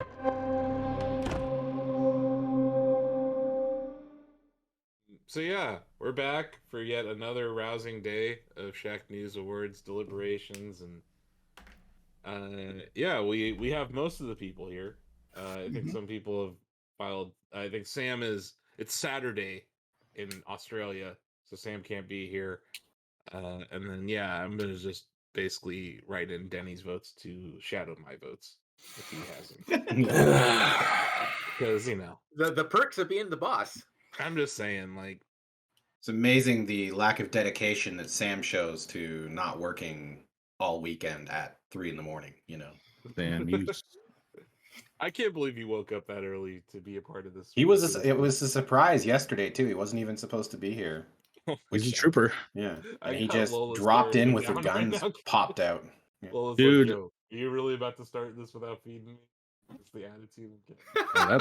So yeah, we're back for yet another rousing day of Shacknews Awards deliberations, and yeah, we have most of the people here. I think some people have filed. I think Sam is. It's Saturday in Australia, so Sam can't be here. And then yeah, I'm gonna just basically write in Denny's votes to shadow my votes if he hasn't, because the perks of being the boss. I'm just saying, like, It's amazing the lack of dedication that Sam shows to not working all weekend at 3 a.m. You know, Sam, you I can't believe you woke up that early to be a part of this. he was. It was a surprise yesterday too. He wasn't even supposed to be here. he's a trooper. Yeah, I and he got just Lola dropped staring in me with the down right guns now. popped out. Yeah. Lola's Dude. like, yo, are you really about to start this without feeding me? That's the attitude. Oh,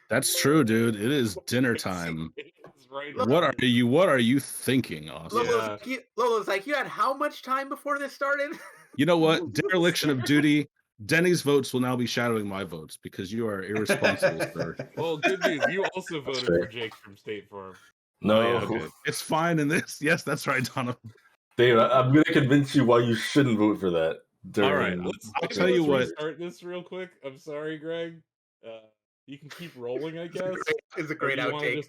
that's true, dude. It is dinner time. It's right What are around. What are you thinking, Austin? Yeah. Lola's like, you had how much time before this started? You know what? Dereliction of duty. Denny's votes will now be shadowing my votes because you are irresponsible, sir. Well, good news. You also voted fair. for Jake from State Farm. No, Oh, yeah, okay. It's fine in this. Yes, that's right, Donovan. Dave, I'm going to convince you why you shouldn't vote for that. All right, I'll tell you what. Start this real quick. I'm sorry, Greg. You can keep rolling, I guess. It's a great outtake.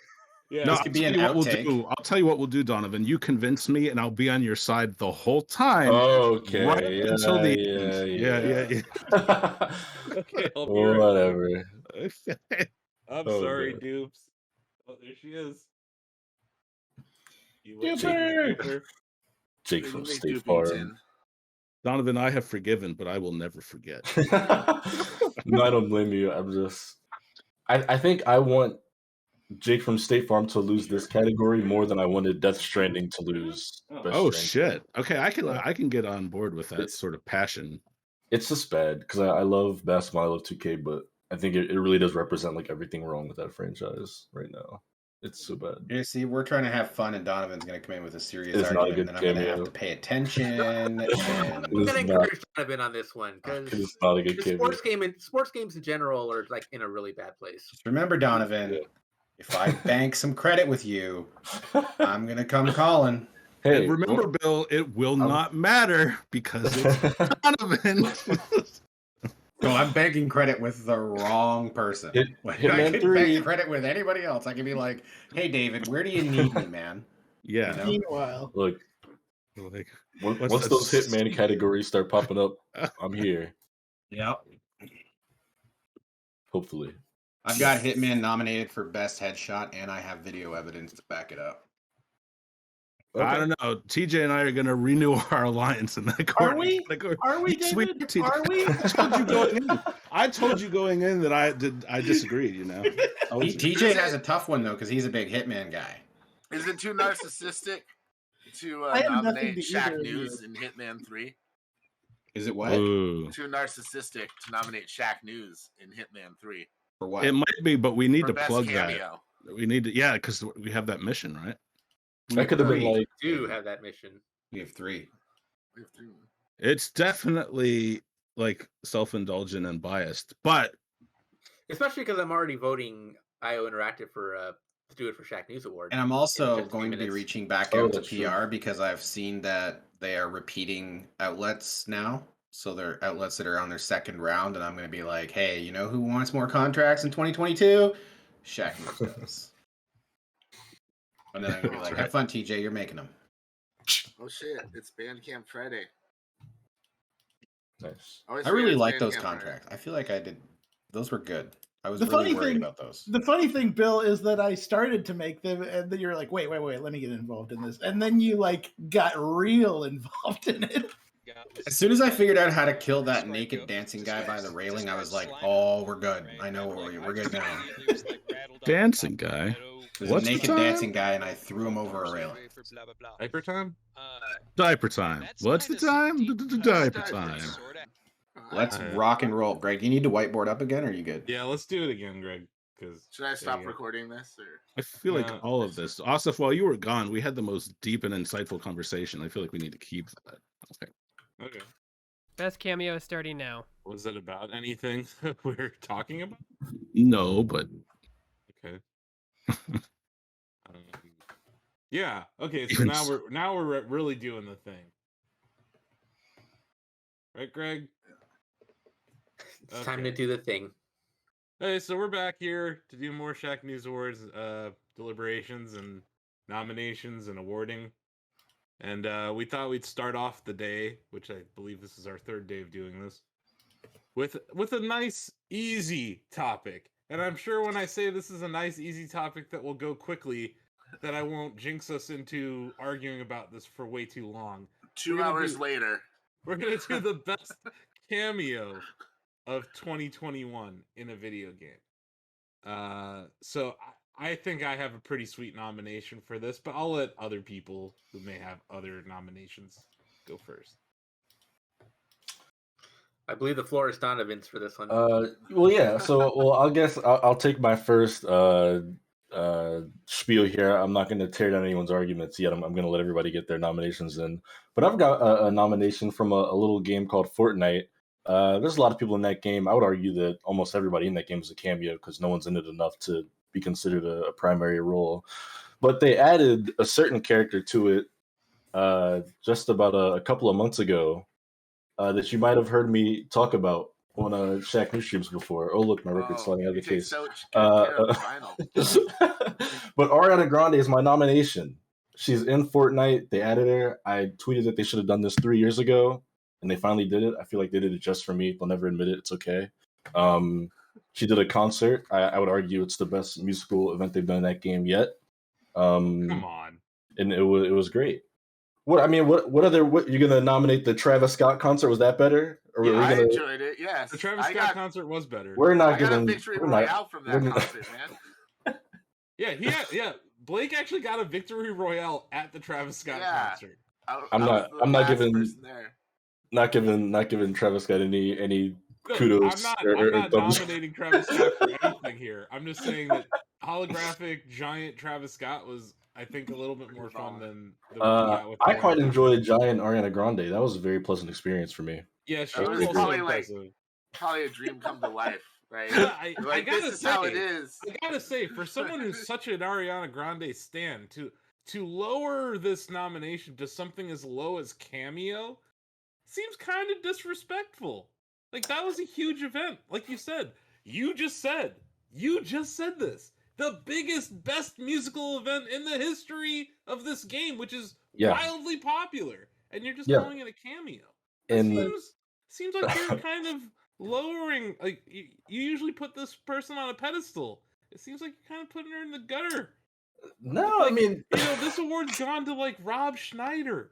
Yeah, No, This could be an outtake. I'll tell you what we'll do, Donovan. You convince me, and I'll be on your side the whole time. Okay. Right yeah, until the yeah, end. Yeah. Okay, I'll be right Whatever. back. I'm Oh, sorry, God. dupes. Oh, there she is. Duper! Jake from State Farm. Donovan, I have forgiven, but I will never forget. No, I don't blame you. I think I want Jake from State Farm to lose this category more than I wanted Death Stranding to lose. Best Oh Stranding. shit! Okay, I can get on board with that sort of passion. It's just bad because I love basketball, I love 2K, but I think it really does represent like everything wrong with that franchise right now. It's so bad. You see, we're trying to have fun, and Donovan's going to come in with a serious It's not a argument, good and I'm going to have cameo. to pay attention. And... I'm gonna encourage Donovan on this one because It's not a good cameo. sports games in general are like in a really bad place. Just remember, Donovan, if I bank some credit with you, I'm going to come calling. Hey, and remember, Bill, it will not matter because it's Donovan. No, I'm banking credit with the wrong person. I could bank credit with anybody else. I could be like, "Hey, David, where do you need me, man?" Yeah. You know? Meanwhile, Look, like, once those Hitman categories start popping up, I'm here. Yep. Hopefully. I've got Hitman nominated for Best Headshot, and I have video evidence to back it up. Okay. I don't know. TJ and I are going to renew our alliance in that court. Are we? Are we, David? TJ. Are we? I told you going in that I disagreed, you know. TJ has a tough one, though, because he's a big Hitman guy. Is it too narcissistic to nominate Shacknews in Hitman 3? Is it what? Ooh. Too narcissistic to nominate Shacknews in Hitman 3. For what? It might be, but we need to plug Cameo. that. We need to, yeah, because we have that mission, right? That could have been like. We do have that mission. We have three. It's definitely like self-indulgent and biased, but especially because I'm already voting IO Interactive for to do it for Shack News Award. And I'm also going to be reaching back out to PR because I've seen that they are repeating outlets now. So they're outlets that are on their second round, and I'm going to be like, hey, you know who wants more contracts in 2022? Shack News does. And then I'm going to be like, have fun, TJ, you're making them. Oh shit, it's Bandcamp Friday. Nice. I really like those contracts. I feel like I did. Those were good. I was really worried about those. The funny thing, Bill, is that I started to make them, and then you're like, wait, let me get involved in this. And then you like got real involved in it. As soon as I figured out how to kill that naked dancing guy by the railing, I was like, oh, we're good. I know we're good now. Dancing guy? There's a naked dancing guy, and I threw him over a railing. Diaper time? Diaper time. What's the time? Diaper time. Let's rock and roll. Greg, you need to whiteboard up again, or are you good? Yeah, let's do it again, Greg. Should I stop recording this? Or? I feel like all of this. Asif, while you were gone, we had the most deep and insightful conversation. I feel like we need to keep that. Okay. Best cameo is starting now. Was it about anything we're talking about? No, but okay. Yeah. Okay. So Even now we're really doing the thing, right, Greg? It's time to do the thing. Hey, so we're back here to do more Shacknews Awards deliberations and nominations and awarding. And we thought we'd start off the day, which I believe this is our third day of doing this, with a nice, easy topic. And I'm sure when I say this is a nice, easy topic that will go quickly, that I won't jinx us into arguing about this for way too long. 2 hours later. We're going to do the best cameo of 2021 in a video game. So I think I have a pretty sweet nomination for this, but I'll let other people who may have other nominations go first. I believe the floor is Donovan's for this one. Well, yeah. So, I guess I'll take my first spiel here. I'm not going to tear down anyone's arguments yet. I'm going to let everybody get their nominations in. But I've got a nomination from a little game called Fortnite. There's a lot of people in that game. I would argue that almost everybody in that game is a cameo because no one's in it enough to be considered a primary role. But they added a certain character to it just about a couple of months ago that you might have heard me talk about on Shacknews streams before. Oh, look, my record's sliding out of the case. But Ariana Grande is my nomination. She's in Fortnite. They added her. I tweeted that they should have done this 3 years ago, and they finally did it. I feel like they did it just for me. They'll never admit it. It's okay. She did a concert. I would argue it's the best musical event they've done in that game yet. Come on. And it was great. What you're gonna nominate the Travis Scott concert? Was that better? Or yeah, I enjoyed it. Yes, the Travis Scott concert was better. We're not giving victory royale from that concert, man. Yeah. Blake actually got a victory royale at the Travis Scott concert. I'm not giving Travis Scott any kudos. I'm not nominating Travis Scott for anything here. I'm just saying that holographic giant Travis Scott was, I think, a little bit more fun than I quite enjoyed giant Ariana Grande. That was a very pleasant experience for me. Yeah, she was also impressive. Probably a dream come to life, right? Yeah, I gotta this is how it is. I gotta say, for someone who's such an Ariana Grande stan, to lower this nomination to something as low as Cameo seems kind of disrespectful. Like, that was a huge event. Like you said, you just said this. The biggest, best musical event in the history of this game, which is wildly popular, and you're just calling it a cameo. It seems like you're kind of lowering. Like, you usually put this person on a pedestal. It seems like you're kind of putting her in the gutter. No, like, I mean, this award's gone to like Rob Schneider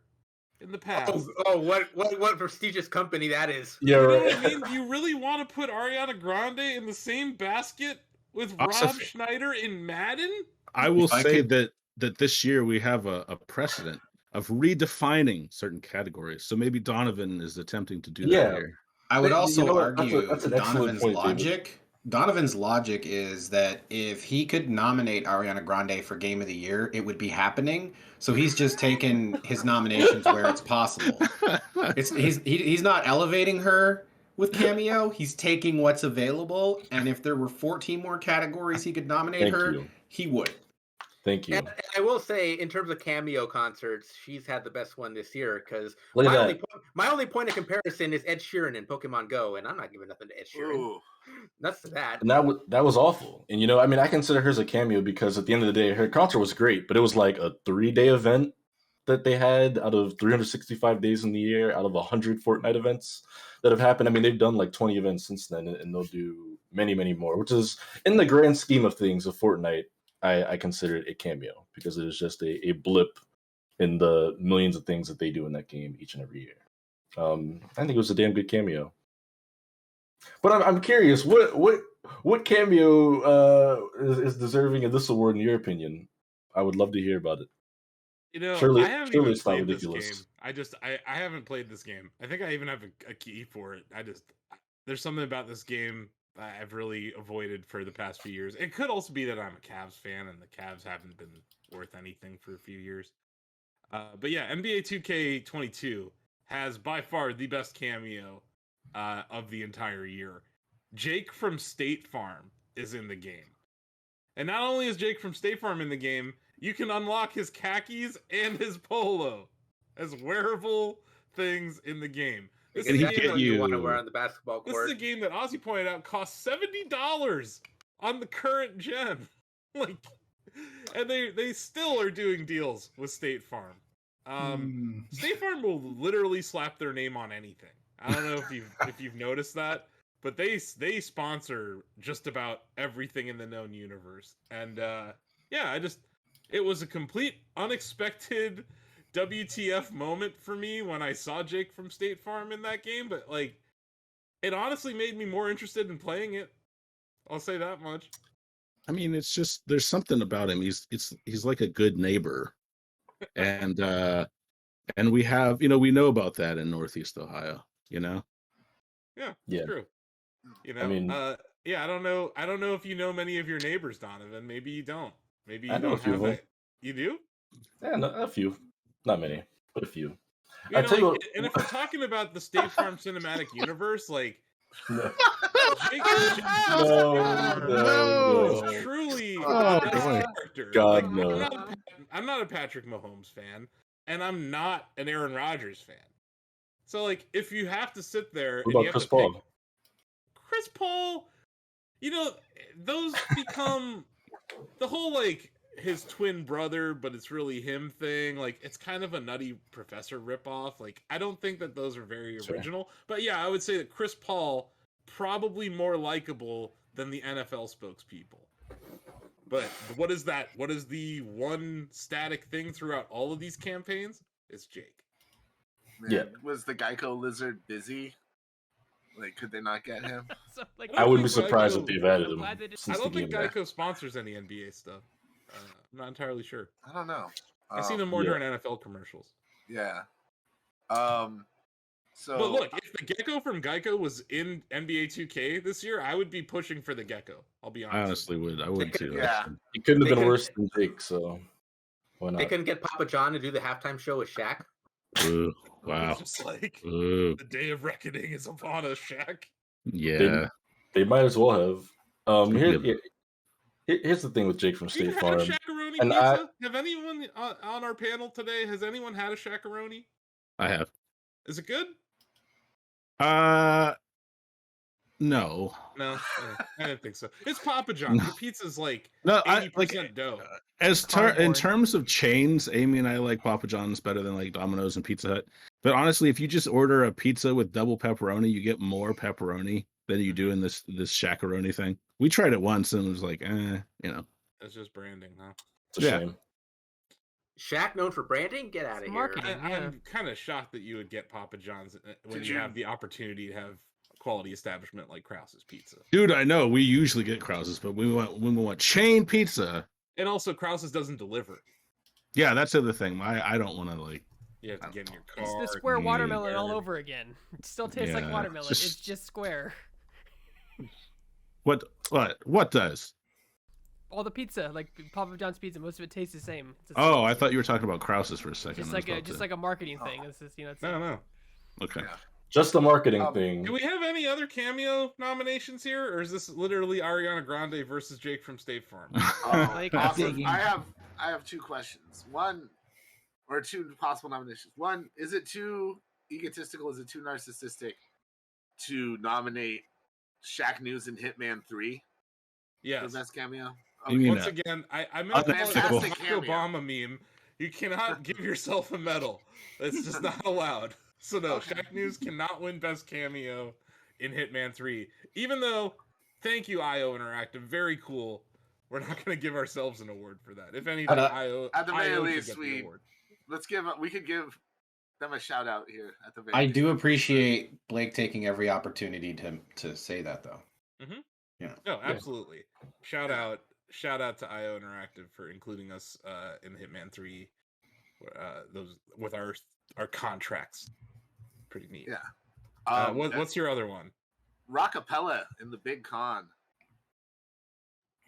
in the past. What prestigious company that is. Yeah, you know what I mean? Do you really want to put Ariana Grande in the same basket with Rob Schneider in Madden? I will say that this year we have a precedent of redefining certain categories. So maybe Donovan is attempting to do that here. I would also argue that's an Donovan's point, logic. David. Donovan's logic is that if he could nominate Ariana Grande for Game of the Year, it would be happening. So he's just taken his nominations where it's possible. He's not elevating her with Cameo. He's taking what's available, and if there were 14 more categories he could nominate he would. Thank you. And I will say, in terms of Cameo concerts, she's had the best one this year because my only point of comparison is Ed Sheeran in Pokemon Go, and I'm not giving nothing to Ed Sheeran. Ooh. That's that. And that was awful. And I mean, I consider her as a cameo because at the end of the day, her concert was great, but it was like a 3-day event that they had out of 365 days in the year, out of 100 Fortnite events that have happened. I mean, they've done like 20 events since then, and they'll do many, many more, which is, in the grand scheme of things of Fortnite, I consider it a cameo because it is just a blip in the millions of things that they do in that game each and every year. I think it was a damn good cameo. But I'm curious, what cameo is deserving of this award in your opinion? I would love to hear about it. Surely, I haven't even played this game. I haven't played this game. I think I even have a key for it. There's something about this game I've really avoided for the past few years. It could also be that I'm a Cavs fan and the Cavs haven't been worth anything for a few years. But yeah, NBA 2K22 has by far the best cameo of the entire year. Jake from State Farm is in the game. And not only is Jake from State Farm in the game, you can unlock his khakis and his polo as wearable things in the game. This is a game you want to wear on the basketball court. This is a game that Ozzy pointed out costs $70 on the current gen. Like, and they still are doing deals with State Farm. State Farm will literally slap their name on anything. I don't know if you've noticed that, but they sponsor just about everything in the known universe. And it was a complete unexpected WTF moment for me when I saw Jake from State Farm in that game, but like it honestly made me more interested in playing it. I'll say that much. I mean, it's just there's something about him. He's like a good neighbor. And we have, we know about that in Northeast Ohio, Yeah. True. I mean, I don't know if you know many of your neighbors, Donovan. Maybe you don't. Maybe you I know don't a few have of them. that. You do? Yeah, a few. Not many, but a few. And if we're talking about the State Farm cinematic universe, like No. Jake No. is truly Oh, the best boy. character. God, Like, no. I'm not a Patrick Mahomes fan, and I'm not an Aaron Rodgers fan. So, like, if you have to sit there, What about Chris Paul? Chris Paul, those become the whole like his twin brother, but it's really him thing. Like, it's kind of a Nutty Professor ripoff. Like, I don't think that those are very original. But yeah, I would say that Chris Paul probably more likable than the NFL spokespeople. But what is that? What is the one static thing throughout all of these campaigns? It's Jake. Man, Yeah. Was the Geico lizard busy? Like, could they not get him? So, like, I wouldn't be think surprised Geico- if they've added I'm him. glad they did- I since don't the think game. Geico sponsors any NBA stuff. I'm not entirely sure. I don't know. I've seen them more yeah. during NFL commercials. Yeah. So, But look, if the Gecko from Geico was in NBA 2K this year, I would be pushing for the Gecko. I'll be honest. I honestly would. I would too. yeah. He couldn't have They been could- worse than Jake, so why They not? couldn't get Papa John to do the halftime show with Shaq. Ooh, wow. It's just like Ooh, the day of reckoning is upon us, Shaq. yeah. They might as well have. Yeah. Here's the thing with Jake from You State had a Farm. Shaq-a-roni And pizza? Have anyone on our panel today? Has anyone had a Shaq-a-roni? I have. Is it good? No. No, I didn't think so. It's Papa John's. The pizza's like No, 80% dough. in Cardboard. terms of chains, Amy and I like Papa John's better than like Domino's and Pizza Hut. But honestly, if you just order a pizza with double pepperoni, you get more pepperoni than you do in this Shaq-a-roni thing. We tried it once and it was like, It's just branding, huh? It's a Yeah. shame. Shaq known for branding? Get out of It's here. marketing. I'm kind of shocked that you would get Papa John's when Did you you- have the opportunity to have a quality establishment like Krause's Pizza. Dude, I know we usually get Krause's, but when we want chain pizza. And also, Krause's doesn't deliver. Yeah, that's the other thing. I don't want to like. You have to get in your car. It's the square Mm, watermelon all yeah. over again. It still tastes like Yeah, watermelon. just- It's just square. What does? All the pizza, like Papa John's pizza, most of it tastes the same. It's the Oh, same. I thought you were talking about Krause's for a second. just I was like a about to- marketing thing. It's just, it's No. Okay. Yeah. Just the marketing Um, thing. Do we have any other cameo nominations here, or is this literally Ariana Grande versus Jake from State Farm? Like, Awesome. digging. I have two questions. One, or two possible nominations. One, is it too egotistical? Is it too narcissistic to nominate Shacknews and Hitman 3 for Yes. best cameo? You mean Once that? again, I'm going to call it a Fantastic Barack cameo. Obama meme. You cannot give yourself a medal. That's just not allowed. So no, Okay. Shacknews cannot win best cameo in Hitman 3. Even though, thank you, IO Interactive, very cool. We're not going to give ourselves an award for that. If anything, IO at the very IO should least, get the we- award. We could give them a shout out here at the very I least. do appreciate Blake taking every opportunity to say that though. No, absolutely. Shout out to IO Interactive for including us in Hitman 3. Those with our contracts. Pretty neat. Yeah. What's your other one? Rockapella in the Big Con.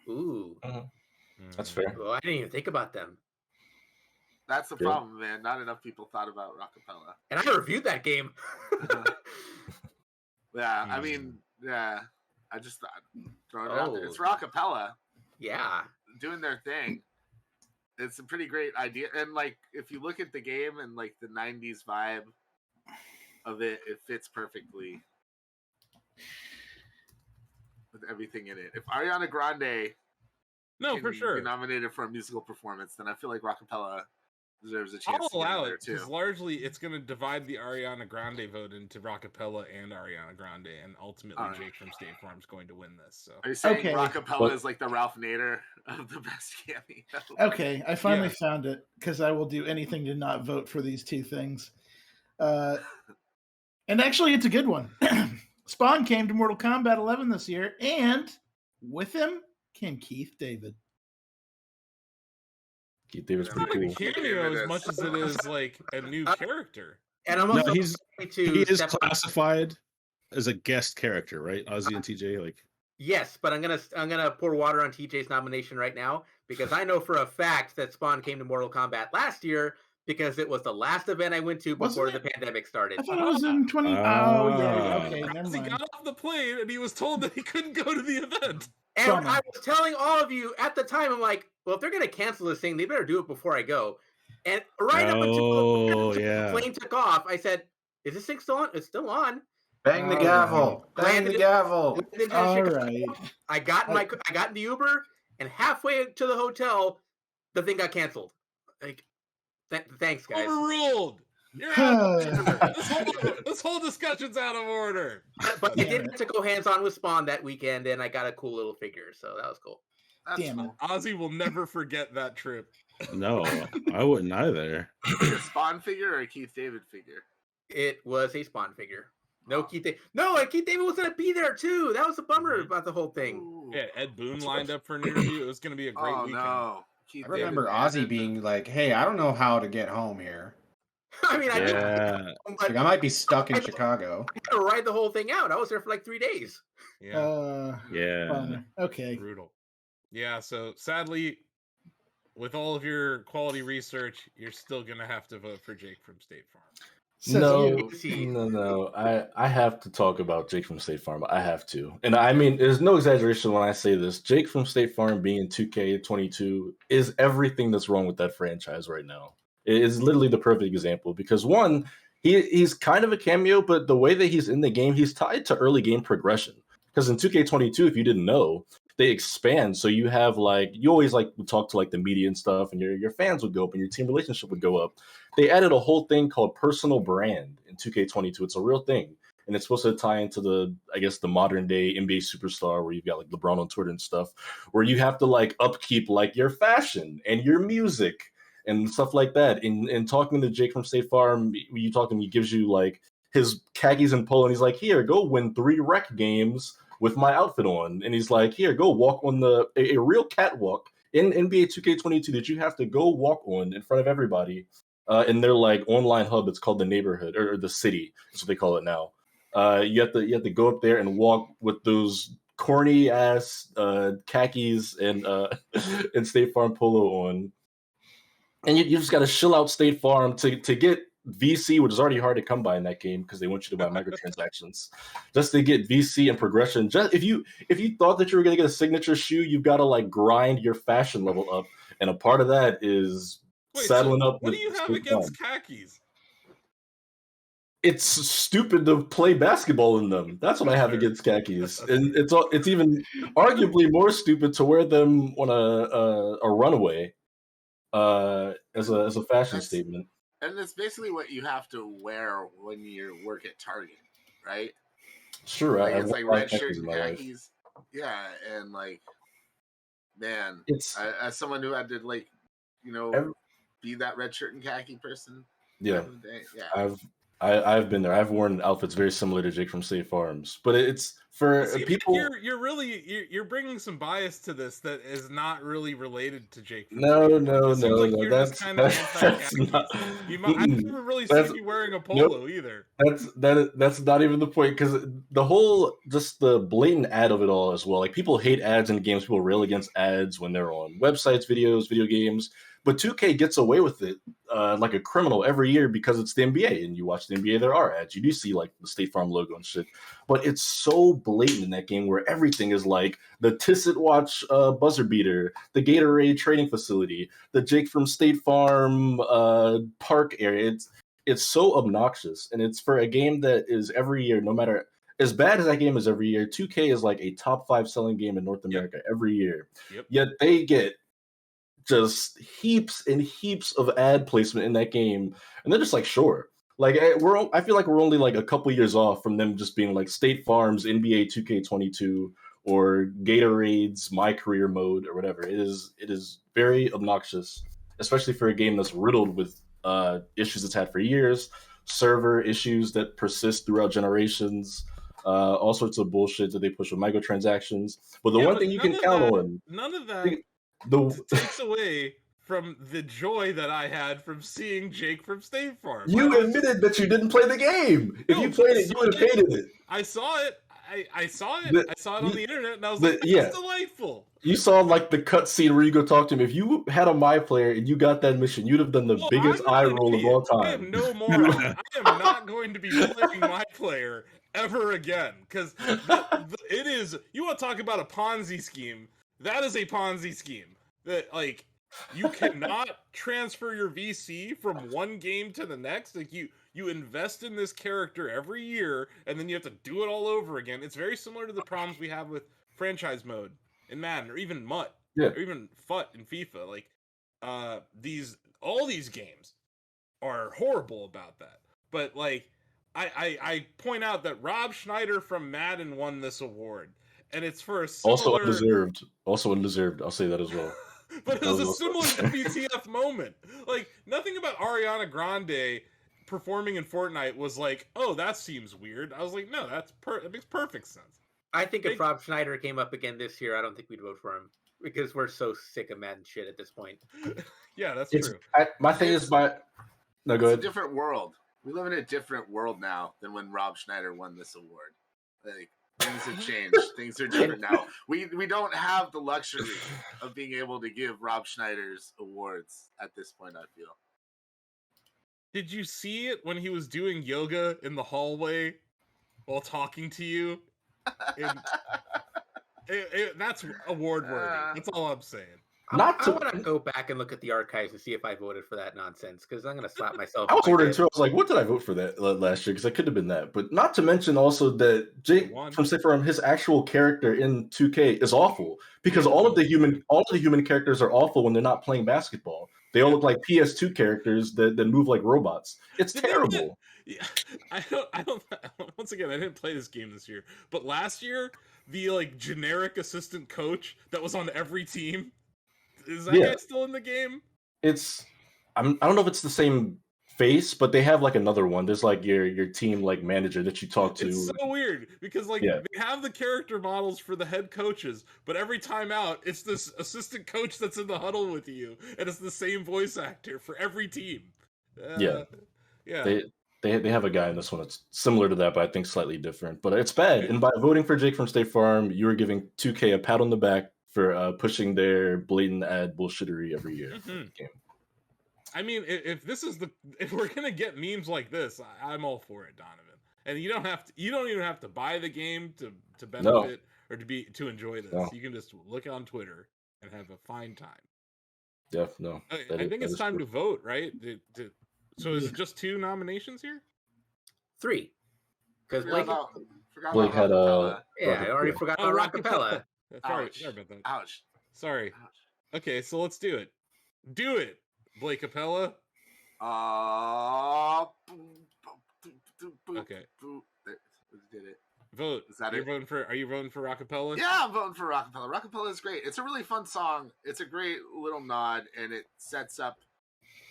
Ooh. That's fair. Oh, I didn't even think about them. That's the problem, man. Not enough people thought about Rockapella. And I reviewed that game. Yeah, I mean, I just thought throw it out there. It's Rockapella. Yeah, doing their thing. It's a pretty great idea, and like if you look at the game and like the '90s vibe of it, it fits perfectly with everything in it. If Ariana Grande, for sure, be nominated for a musical performance, then I feel like Rockapella deserves a chance. I'll allow it too. because largely it's going to divide the Ariana Grande vote into Rockapella and Ariana Grande, and ultimately Jake from State Farm is going to win this. So, are you saying Rockapella is like the Ralph Nader of the best cameo? Okay, I finally found it because I will do anything to not vote for these two things. And actually, it's a good one. Spawn came to Mortal Kombat 11 this year, and with him came Keith David. Keith David's it's not pretty a cameo as much as it is like a new character. And I'm also he is classified as a guest character, right? Ozzy and TJ, like. Yes, but I'm gonna pour water on TJ's nomination right now because I know for a fact that Spawn came to Mortal Kombat last year because it was the last event I went to before the pandemic started. I thought it was in 20. Okay, never mind. He got off the plane and he was told that he couldn't go to the event. And I was telling all of you at the time, I'm like, well, if they're going to cancel this thing, they better do it before I go. And right up until the plane took off, I said, is this thing still on? It's still on. Bang the gavel. Bang the gavel. All right. I got in the Uber, and halfway to the hotel, the thing got canceled. Like, thanks, guys. Overruled. You're out. This whole discussion's out of order. But you did get to go hands-on with Spawn that weekend, and I got a cool little figure, so that was cool. Damn it. Ozzy will never forget that trip. No, I wouldn't either. A Spawn figure or a Keith David figure? It was a Spawn figure. No, Keith David. No, and Keith David was going to be there, too. That was a bummer about the whole thing. Ooh. Yeah, Ed Boon lined up for an interview. It was going to be a great weekend. No. I remember Ozzy being like, hey, I don't know how to get home here. I mean, like, I might be stuck in Chicago. I had to ride the whole thing out. I was there for like 3 days. Yeah. Okay. Brutal. Yeah, so sadly, with all of your quality research, you're still going to have to vote for Jake from State Farm. No. I have to talk about Jake from State Farm. I have to. And I mean, there's no exaggeration when I say this. Jake from State Farm being in 2K22 is everything that's wrong with that franchise right now. It is literally the perfect example because one, he's kind of a cameo, but the way that he's in the game, he's tied to early game progression. Because in 2K22, if you didn't know, they expand. So you have you always would talk to the media and stuff, and your fans would go up and your team relationship would go up. They added a whole thing called personal brand in 2K22. It's a real thing. And it's supposed to tie into the modern day NBA superstar where you've got LeBron on Twitter and stuff, where you have to upkeep your fashion and your music and stuff like that. And talking to Jake from State Farm, he gives you his khakis and polo, and he's like, here, go win 3 rec games with my outfit on. And he's like, here, go walk on a real catwalk in NBA 2K22 that you have to go walk on in front of everybody. In their online hub, it's called the neighborhood or the city. That's what they call it now. You have to go up there and walk with those corny ass khakis and State Farm polo on. And you just got to shill out State Farm to get VC, which is already hard to come by in that game because they want you to buy microtransactions. Just to get VC and progression. Just if you thought that you were going to get a signature shoe, you've got to grind your fashion level up, and a part of that is saddling up. What do you have against khakis? It's stupid to play basketball in them. That's what I have against khakis, and it's even arguably more stupid to wear them on a runaway. As a fashion statement. And it's basically what you have to wear when you work at Target, right? Sure. It's red shirt and khakis. Yeah, and man, it's as someone who had to be that red shirt and khaki person. Yeah. I've been there. I've worn outfits very similar to Jake from State Farms, but it's for people. You're bringing some bias to this that is not really related to Jake. No. That's kind of anti-khakis. I've never really seen you wearing a polo either. That's not even the point, because the whole the blatant ad of it all as well. People hate ads in games. People rail against ads when they're on websites, videos, video games. But 2K gets away with it like a criminal every year because it's the NBA, and you watch the NBA, there are ads. You do see like the State Farm logo and shit, but it's so blatant in that game where everything is like the Tisset Watch buzzer beater, the Gatorade training facility, the Jake from State Farm park area. It's so obnoxious, and it's for a game that is every year, no matter as bad as that game is every year. 2K is like a top 5 selling game in North America every year. Yet they get just heaps and heaps of ad placement in that game, and they're just like, sure. Like I feel like we're only like a couple years off from them just being like State Farm's NBA 2K22 or Gatorade's My Career Mode or whatever. It is very obnoxious, especially for a game that's riddled with issues it's had for years, server issues that persist throughout generations, all sorts of bullshit that they push with microtransactions. But the one thing you can count on, none of that takes away from the joy that I had from seeing Jake from State Farm. You admitted that you didn't play the game. If you played it, you would have hated it. I saw it. I saw it. I saw it on the internet, and I was like, "That's delightful." You saw like the cutscene where you go talk to him. If you had a My Player and you got that mission, you'd have done the biggest eye roll of all time. I am no more. I am not going to be playing My Player ever again, because it is. You want to talk about a Ponzi scheme? That is a Ponzi scheme. That like you cannot transfer your VC from one game to the next. Like you invest in this character every year, and then you have to do it all over again. It's very similar to the problems we have with franchise mode in Madden, or even MUT, or even FUT in FIFA. Like, all these games are horrible about that. But like, I point out that Rob Schneider from Madden won this award, and it's for a similar... Also undeserved. I'll say that as well. But it was a similar WTF moment. Like, nothing about Ariana Grande performing in Fortnite was like, oh, that seems weird. I was like, no, that makes perfect sense. I think if Rob Schneider came up again this year, I don't think we'd vote for him, because we're so sick of Madden shit at this point. Yeah, that's true. My thing is, no, go ahead. It's a different world. We live in a different world now than when Rob Schneider won this award. Like, things have changed. Things are different now. We don't have the luxury of being able to give Rob Schneider's awards at this point, I feel. Did you see it when he was doing yoga in the hallway while talking to you? That's award worthy. That's all I'm saying. I want to go back and look at the archives and see if I voted for that nonsense, because I'm going to slap myself. I was wondering too. I was like, what did I vote for that last year? Because I could have been that. But not to mention also that Jake from State Farm, his actual character in 2K is awful, because all of the human characters are awful when they're not playing basketball. They all look like PS2 characters that move like robots. It's terrible. Yeah, I don't. Once again, I didn't play this game this year, but last year, the like generic assistant coach that was on every team, is that guy still in the game? I don't know if it's the same face, but they have like another one. There's like your team like manager that you talk to. It's so weird because like they have the character models for the head coaches, but every time out, it's this assistant coach that's in the huddle with you, and it's the same voice actor for every team. Yeah. They have a guy in this one that's similar to that, but I think slightly different. But it's bad. And by voting for Jake from State Farm, you are giving 2K a pat on the back for pushing their blatant ad bullshittery every year. Mm-hmm. Game. I mean, if we're gonna get memes like this, I'm all for it, Donovan. And you don't even have to buy the game to benefit or to enjoy this. No. You can just look on Twitter and have a fine time. Yeah, no. I think it's time to vote, right? So is it just 2 nominations here? 3. Because Blake had I already forgot about Rockapella. Sorry about that. Ouch. Sorry. Okay, so let's do it. Do it, Blake Capella. Okay. Did it. Vote. Is that Are you voting for Rockapella? Yeah, I'm voting for Rockapella. Rockapella is great. It's a really fun song. It's a great little nod, and it sets up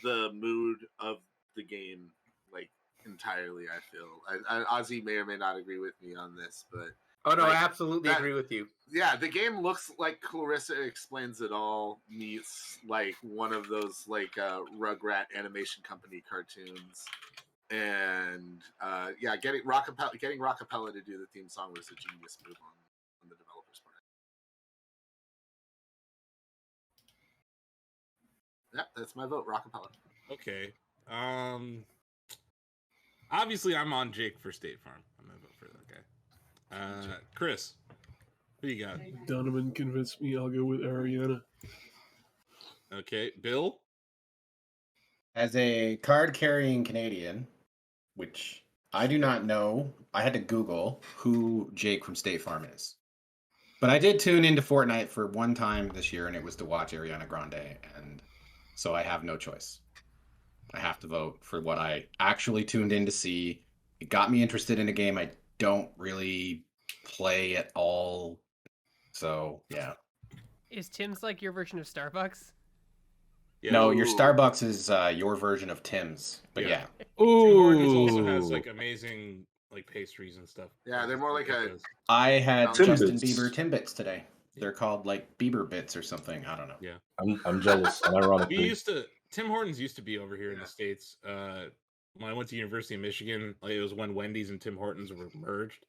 the mood of the game like entirely. I feel Ozzy may or may not agree with me on this, but I absolutely agree with you. Yeah, the game looks like Clarissa Explains It All meets like one of those like Rugrat animation company cartoons, and getting Rockapella to do the theme song was a genius move on the developer's part. Yeah, that's my vote. Rockapella. Okay. Obviously, I'm on Jake for State Farm. I'm gonna vote for that guy. Chris, who you got? Donovan convinced me. I'll go with Ariana. Okay, Bill. As a card-carrying Canadian, which I do not know, I had to Google who Jake from State Farm is. But I did tune into Fortnite for one time this year, and it was to watch Ariana Grande, and so I have no choice. I have to vote for what I actually tuned in to see. It got me interested in a game I don't really play at all. So, yeah. Is Tim's like your version of Starbucks? Yeah. No, your Starbucks is your version of Tim's. But yeah. Tim Hortons also has like amazing like pastries and stuff. Yeah, they're more like a. I had Timbits. Justin Bieber Timbits today. They're called like Bieber Bits or something. I don't know. Yeah. I'm jealous. And ironically, Tim Hortons used to be over here in the States. When I went to University of Michigan, like, it was when Wendy's and Tim Hortons were merged.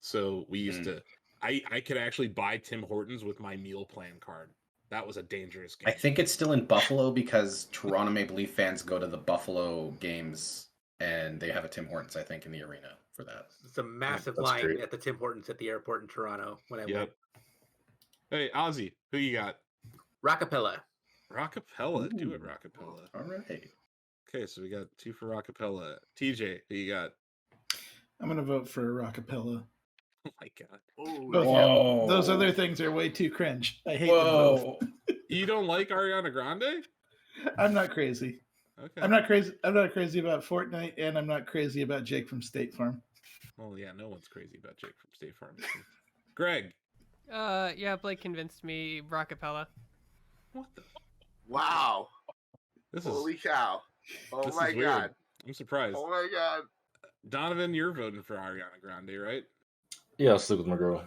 So we used to. I could actually buy Tim Hortons with my meal plan card. That was a dangerous game. I think it's still in Buffalo because Toronto Maple Leaf fans go to the Buffalo games and they have a Tim Hortons, I think, in the arena for that. It's a massive That's line great. at the Tim Hortons at the airport in Toronto when I went. Hey, Ozzy, who you got? Rockapella. Rockapella. Do it, Rockapella. All right. Okay, so we got 2 for Rockapella. TJ, who you got? I'm gonna vote for Rockapella. Oh my god. Both, yeah. Those other things are way too cringe. I hate them both. You don't like Ariana Grande? I'm not crazy. Okay. I'm not crazy. I'm not crazy about Fortnite, and I'm not crazy about Jake from State Farm. Well, yeah, no one's crazy about Jake from State Farm. Greg. Yeah, Blake convinced me. Rockapella. What the? Wow. This Holy cow. Oh this my is weird. god. I'm surprised. Oh my god. Donovan, you're voting for Ariana Grande, right? yeah, I'll stick with my girl.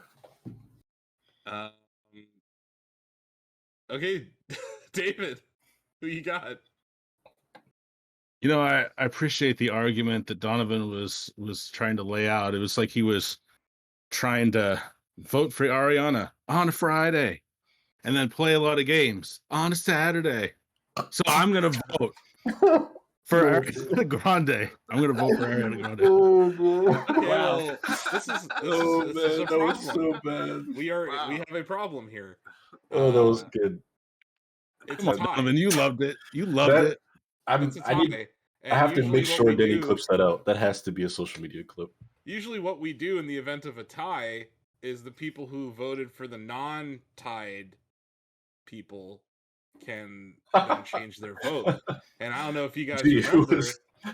Okay, David, who you got? You know, I appreciate the argument that Donovan was trying to lay out. It was like he was trying to vote for Ariana on a Friday and then play a lot of games on a Saturday. So I'm going to vote for Ariana Grande. I'm going to vote for Ariana Grande. Okay, Wow. well, this is a That was problem. so bad. We have a problem here. Oh, that was good. It's Come a on, tie. Donovan, you loved it. You loved it. It's a tie. I have to usually make what sure we Danny do- clips that out. That has to be a social media clip. Usually what we do in the event of a tie is the people who voted for the non-tied people can then change their vote. And I don't know if you guys Gee, remember,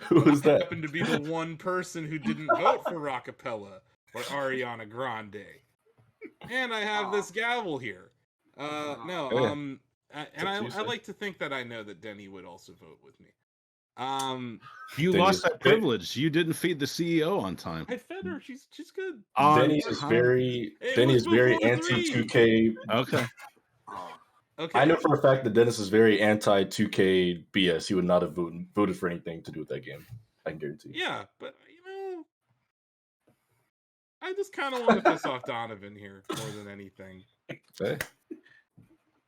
who was I that? happened to be the one person who didn't vote for Rockapella or Ariana Grande. And I have this gavel here. I like to think that I know that Denny would also vote with me. You lost that privilege. You didn't feed the CEO on time. I fed her. She's good. Denny is very anti 2K. Okay. Okay. I know for a fact that Dennis is very anti 2K BS. He would not have voted for anything to do with that game. I can guarantee. Yeah, but I just kind of want to piss off Donovan here more than anything. Okay.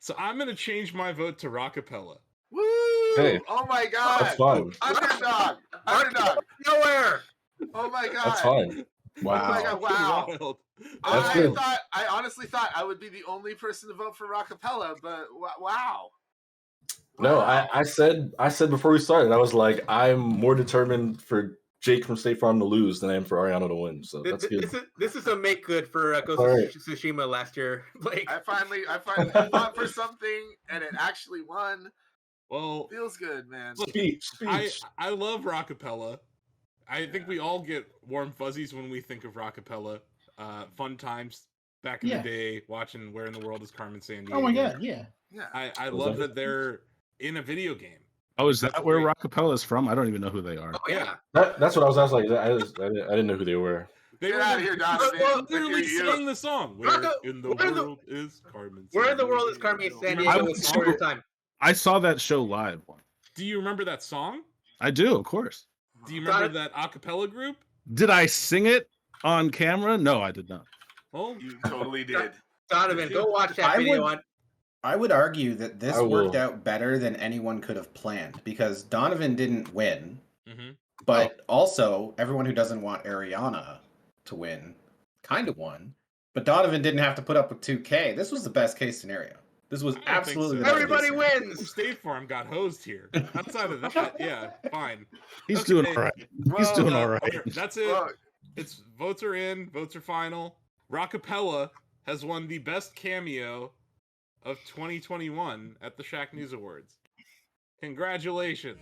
So I'm gonna change my vote to Rockapella. Woo! Hey, oh my god. That's fine. Underdog. Nowhere. Oh my god. That's fine. Wow. Oh my god, wow. Wild. I honestly thought I would be the only person to vote for Rockapella, but wow. No, I said before we started, I was like, I'm more determined for Jake from State Farm to lose than I am for Ariana to win. So that's good. This is a make good for Ghost of Tsushima last year. Like I finally fought for something and it actually won. Well, feels good, man. Speech. I love Rockapella. I think we all get warm fuzzies when we think of Rockapella. Fun times back in the day, watching Where in the World is Carmen Sandiego. Oh my god, yeah. I love that they're in a video game. Oh, is that where Rockapella is from? I don't even know who they are. Oh yeah. That's what I was like. I didn't know who they were. Get out of here, Donovan. Well, literally sang the song. Where in the world is Carmen Sandiego? Where in the world is Carmen Sandiego? I saw that show live. Do you remember that song? I do, of course. Do you remember that a cappella group? Did I sing it on camera? No, I did not. Well, you totally did. Donovan, go watch that video on. I would argue that this worked out better than anyone could have planned because Donovan didn't win, but also everyone who doesn't want Ariana to win kind of won. But Donovan didn't have to put up with 2K. This was the best case scenario. This was absolutely the best Everybody case scenario. wins. State Farm got hosed here. Outside of that, yeah, fine. He's doing all right. He's doing all right. That's it. It's votes are in. Votes are final. Rockapella has won the best cameo of 2021 at the Shacknews Awards. Congratulations.